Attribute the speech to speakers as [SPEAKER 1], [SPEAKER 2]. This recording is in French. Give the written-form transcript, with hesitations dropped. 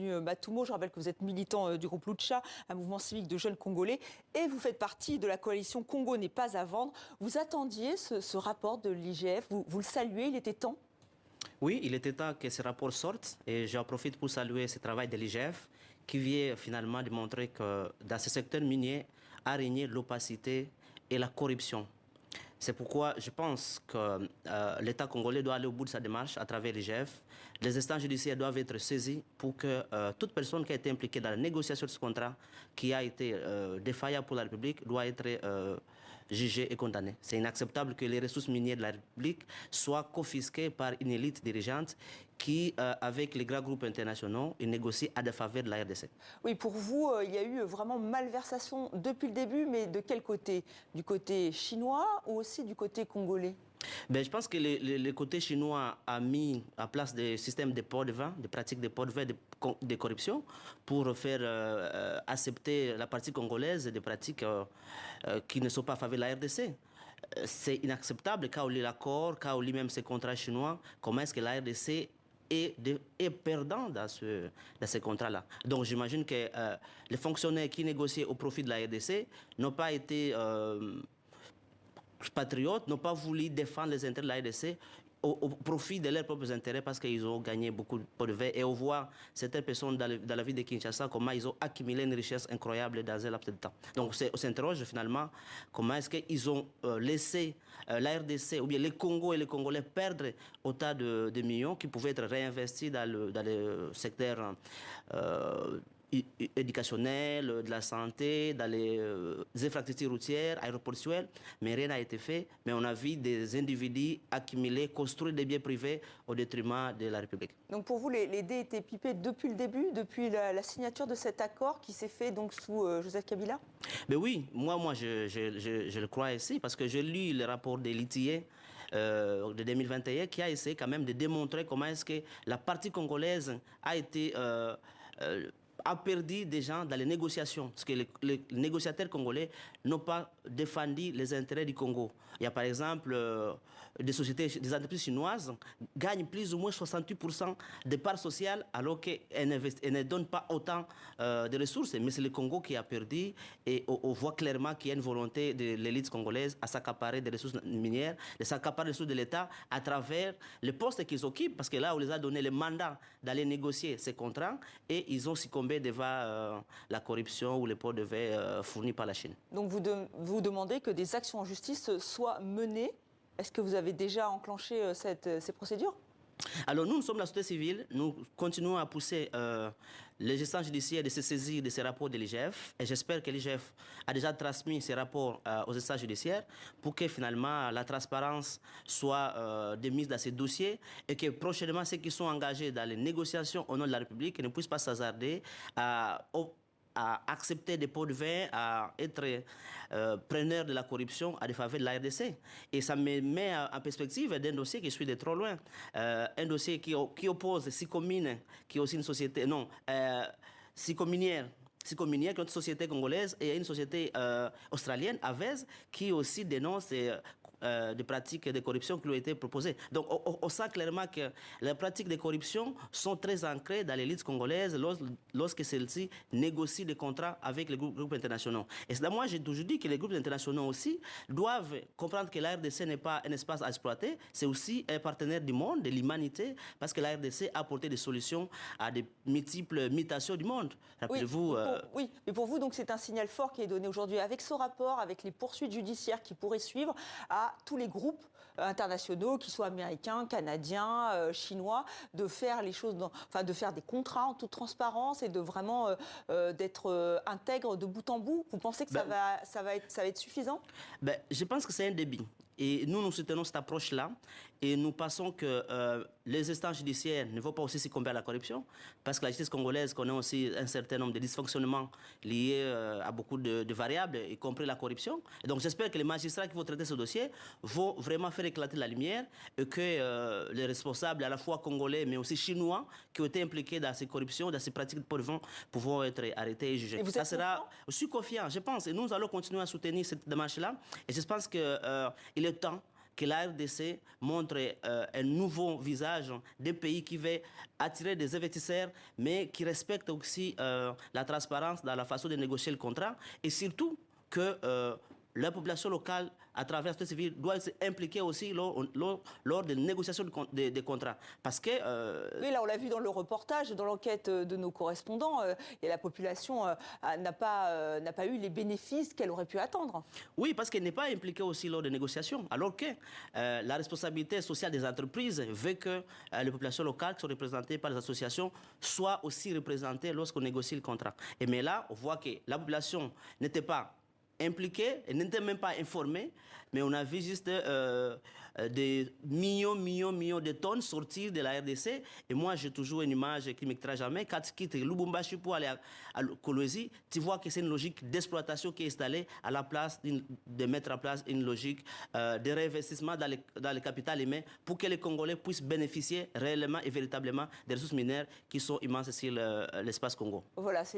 [SPEAKER 1] bienvenue Matumo. Je rappelle que vous êtes militant du groupe Lucha, un mouvement civique de jeunes Congolais, et vous faites partie de la coalition Congo n'est pas à vendre. Vous attendiez ce rapport de l'IGF, vous le saluez, il était temps?
[SPEAKER 2] Oui, il était temps que ce rapport sorte et j'en profite pour saluer ce travail de l'IGF qui vient finalement démontrer que dans ce secteur minier a régné l'opacité et la corruption. C'est pourquoi je pense que l'État congolais doit aller au bout de sa démarche à travers l'IGF. Les instances judiciaires doivent être saisies pour que toute personne qui a été impliquée dans la négociation de ce contrat, qui a été défaillant pour la République, doit être jugée et condamnée. C'est inacceptable que les ressources minières de la République soient confisquées par une élite dirigeante qui, avec les grands groupes internationaux, négocie à la faveur de la RDC.
[SPEAKER 1] Oui, pour vous, il y a eu vraiment malversation depuis le début, mais de quel côté? Du côté chinois ou aussi du côté congolais?
[SPEAKER 2] Ben, je pense que le côté chinois a mis en place des systèmes de port de vin, des pratiques de port de vin, de corruption, pour faire accepter la partie congolaise des pratiques qui ne sont pas à faveur de la RDC. C'est inacceptable quand on lit l'accord, quand on lit même ces contrats chinois, comment est-ce que la RDC est perdant dans ce contrat-là. Donc j'imagine que les fonctionnaires qui négociaient au profit de la RDC n'ont pas été patriotes, n'ont pas voulu défendre les intérêts de la RDC au profit de leurs propres intérêts parce qu'ils ont gagné beaucoup de pots de verre. Et on voit certaines personnes dans la ville de Kinshasa, comment ils ont accumulé une richesse incroyable dans un laps de temps. Donc on s'interroge finalement comment est-ce qu'ils ont laissé la RDC ou bien les Congos et les Congolais perdre autant de millions qui pouvaient être réinvestis dans le secteur éducationnel, de la santé, dans les infrastructures routières, aéroportuaires, mais rien n'a été fait. Mais on a vu des individus accumuler, construire des biens privés au détriment de la République.
[SPEAKER 1] Donc pour vous, les dés étaient pipés depuis le début, depuis la signature de cet accord qui s'est fait donc sous Joseph Kabila?
[SPEAKER 2] Mais oui, moi je le crois ici, parce que j'ai lu le rapport des litiers de 2021 qui a essayé quand même de démontrer comment est-ce que la partie congolaise a été a perdu des gens dans les négociations. Parce que les négociateurs congolais n'ont pas défendu les intérêts du Congo. Il y a par exemple des entreprises chinoises gagnent plus ou moins 68% des parts sociales alors qu'elles ne donnent pas autant de ressources. Mais c'est le Congo qui a perdu et on voit clairement qu'il y a une volonté de l'élite congolaise à s'accaparer des ressources minières, de s'accaparer des ressources de l'État à travers les postes qu'ils occupent. Parce que là, on les a donné le mandat d'aller négocier ces contrats et ils ont succombé devant la corruption ou les pots de verre fournis par la Chine.
[SPEAKER 1] Donc vous demandez que des actions en justice soient menées. Est-ce que vous avez déjà enclenché ces procédures?
[SPEAKER 2] Alors nous sommes la société civile, nous continuons à pousser les instances judiciaires de se saisir de ces rapports de l'IGF et j'espère que l'IGF a déjà transmis ces rapports aux instances judiciaires pour que finalement la transparence soit démise dans ces dossiers et que prochainement ceux qui sont engagés dans les négociations au nom de la République ne puissent pas s'hasarder à accepter des pots de vin, à être preneur de la corruption à des faveurs de la RDC. Et ça me met en perspective d'un dossier qui suit de trop loin. Un dossier qui oppose Sicomine, qui est aussi une société, non, Sicominière, qui est une société congolaise, et une société australienne, Avez, qui aussi dénonce des pratiques de corruption qui lui ont été proposées. Donc on sent clairement que les pratiques de corruption sont très ancrées dans l'élite congolaise lorsque celle-ci négocie des contrats avec les groupes internationaux. Et c'est là, moi j'ai toujours dit que les groupes internationaux aussi doivent comprendre que la RDC n'est pas un espace à exploiter, c'est aussi un partenaire du monde, de l'humanité, parce que la RDC a apporté des solutions à des multiples mutations du monde. Rappelez-vous...
[SPEAKER 1] Oui, mais pour vous, donc, c'est un signal fort qui est donné aujourd'hui avec ce rapport, avec les poursuites judiciaires qui pourraient suivre à tous les groupes internationaux, qu'ils soient américains, canadiens, chinois, de faire les choses, de faire des contrats en toute transparence et de vraiment d'être intègre de bout en bout. Vous pensez que ça va être suffisant?
[SPEAKER 2] Je pense que c'est un début. Et nous soutenons cette approche-là et nous pensons que les instances judiciaires ne vont pas aussi succomber à la corruption parce que la justice congolaise connaît aussi un certain nombre de dysfonctionnements liés à beaucoup de variables, y compris la corruption. Et donc j'espère que les magistrats qui vont traiter ce dossier vont vraiment faire éclater la lumière et que les responsables à la fois congolais mais aussi chinois qui ont été impliqués dans ces corruptions, dans ces pratiques de port de vin, pourront être arrêtés et jugés.
[SPEAKER 1] Et
[SPEAKER 2] Ça sera, je suis confiant, je pense, et nous allons continuer à soutenir cette démarche-là et je pense que il est temps que la RDC montre un nouveau visage d'un pays qui veut attirer des investisseurs, mais qui respecte aussi la transparence dans la façon de négocier le contrat, et surtout que la population locale, à travers la société civile, doit s'impliquer aussi lors des négociations des contrats. Parce que...
[SPEAKER 1] Oui, là, on l'a vu dans le reportage, dans l'enquête de nos correspondants, et la population n'a pas eu les bénéfices qu'elle aurait pu attendre.
[SPEAKER 2] Oui, parce qu'elle n'est pas impliquée aussi lors des négociations, alors que la responsabilité sociale des entreprises veut que les populations locales qui sont représentées par les associations soient aussi représentées lorsqu'on négocie le contrat. Mais là, on voit que la population n'était pas impliqués et n'étaient même pas informés, mais on a vu juste des millions de tonnes sortir de la RDC. Et moi, j'ai toujours une image qui ne m'écrase jamais. Quand tu quittes Lubumbashi pour aller à Kolwezi, tu vois que c'est une logique d'exploitation qui est installée à la place de mettre en place une logique de réinvestissement dans le capital humain pour que les Congolais puissent bénéficier réellement et véritablement des ressources minières qui sont immenses sur l'espace Congo.
[SPEAKER 1] Voilà,